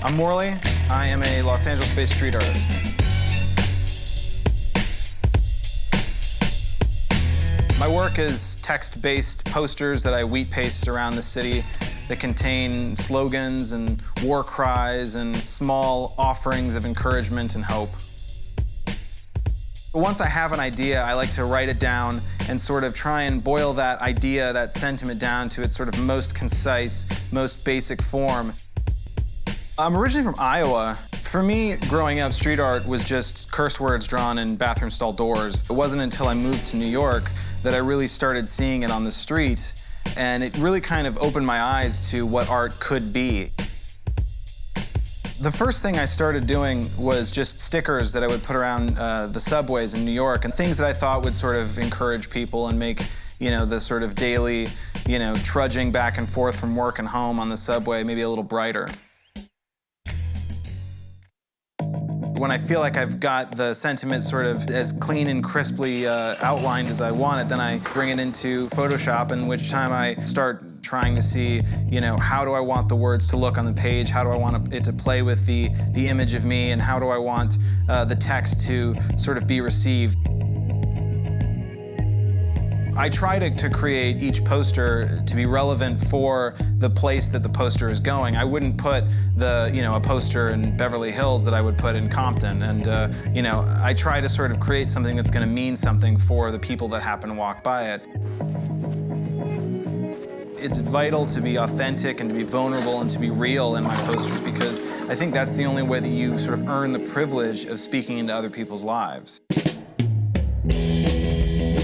I'm Morley. I am a Los Angeles-based street artist. My work is text-based posters that I wheat paste around the city that contain slogans and war cries and small offerings of encouragement and hope. Once I have an idea, I like to write it down and sort of try and boil that idea, that sentiment down to its sort of most concise, most basic form. I'm originally from Iowa. For me, growing up, street art was just curse words drawn in bathroom stall doors. It wasn't until I moved to New York that I really started seeing it on the street, and it really kind of opened my eyes to what art could be. The first thing I started doing was just stickers that I would put around the subways in New York, and things that I thought would sort of encourage people and make, the sort of daily, trudging back and forth from work and home on the subway maybe a little brighter. When I feel like I've got the sentiment sort of as clean and crisply outlined as I want it, then I bring it into Photoshop, in which time I start trying to see, how do I want the words to look on the page? How do I want it to play with the image of me? And how do I want the text to sort of be received? I try to create each poster to be relevant for the place that the poster is going. I wouldn't put a poster in Beverly Hills that I would put in Compton. And, I try to sort of create something that's going to mean something for the people that happen to walk by it. It's vital to be authentic and to be vulnerable and to be real in my posters, because I think that's the only way that you sort of earn the privilege of speaking into other people's lives.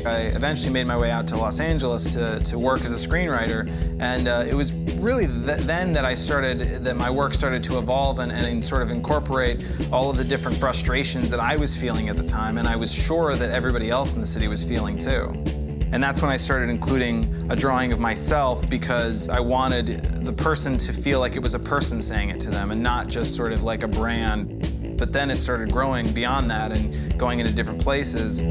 I eventually made my way out to Los Angeles to work as a screenwriter, and it was really then that my work started to evolve and sort of incorporate all of the different frustrations that I was feeling at the time, and I was sure that everybody else in the city was feeling too. And that's when I started including a drawing of myself, because I wanted the person to feel like it was a person saying it to them and not just sort of like a brand. But then it started growing beyond that and going into different places.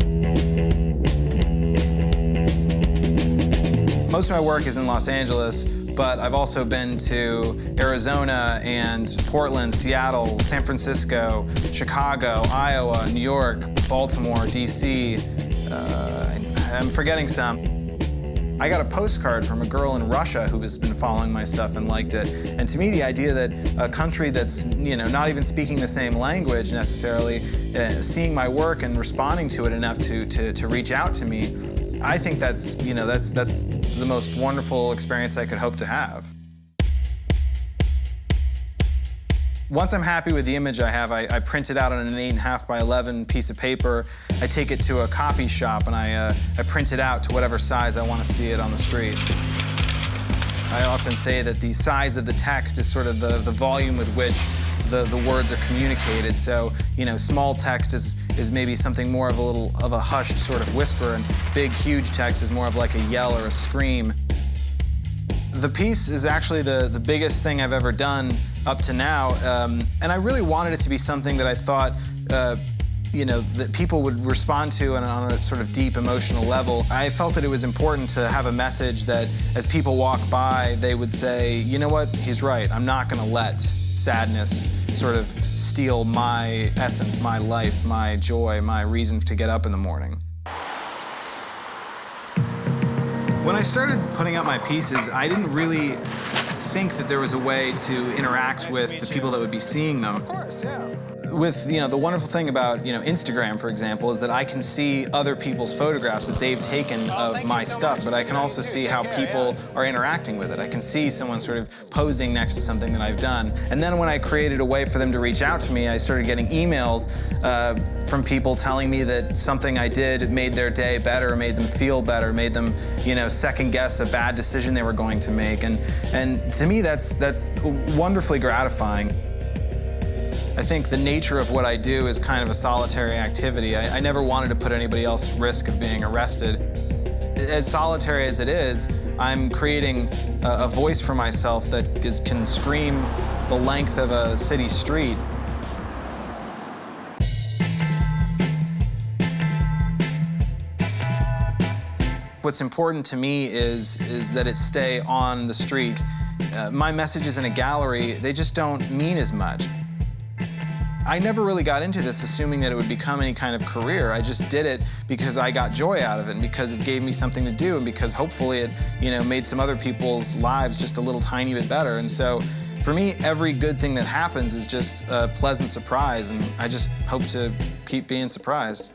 Most of my work is in Los Angeles, but I've also been to Arizona and Portland, Seattle, San Francisco, Chicago, Iowa, New York, Baltimore, DC. I'm forgetting some. I got a postcard from a girl in Russia who has been following my stuff and liked it. And to me, the idea that a country that's not even speaking the same language necessarily, seeing my work and responding to it enough to reach out to me, I think that's the most wonderful experience I could hope to have. Once I'm happy with the image I have, I print it out on an 8.5 by 11 piece of paper. I take it to a copy shop and I print it out to whatever size I want to see it on the street. I often say that the size of the text is sort of the volume with which the words are communicated. So, small text is maybe something more of a hushed sort of whisper, and big, huge text is more of like a yell or a scream. The piece is actually the biggest thing I've ever done up to now, and I really wanted it to be something that I thought, that people would respond to on a sort of deep emotional level. I felt that it was important to have a message that as people walk by, they would say, you know what, he's right, I'm not gonna let sadness sort of steal my essence, my life, my joy, my reason to get up in the morning. When I started putting out my pieces, I didn't really think that there was a way to interact with the people that would be seeing them. Of course, yeah. With, the wonderful thing about, Instagram, for example, is that I can see other people's photographs that they've taken of my stuff, but I can also see how people are interacting with it. I can see someone sort of posing next to something that I've done. And then when I created a way for them to reach out to me, I started getting emails from people telling me that something I did made their day better, made them feel better, made them, second guess a bad decision they were going to make. And to me, that's wonderfully gratifying. I think the nature of what I do is kind of a solitary activity. I never wanted to put anybody else at risk of being arrested. As solitary as it is, I'm creating a voice for myself that can scream the length of a city street. What's important to me is that it stay on the street. my messages in a gallery, they just don't mean as much. I never really got into this assuming that it would become any kind of career. I just did it because I got joy out of it, and because it gave me something to do, and because hopefully it, made some other people's lives just a little tiny bit better. And so, for me, every good thing that happens is just a pleasant surprise, and I just hope to keep being surprised.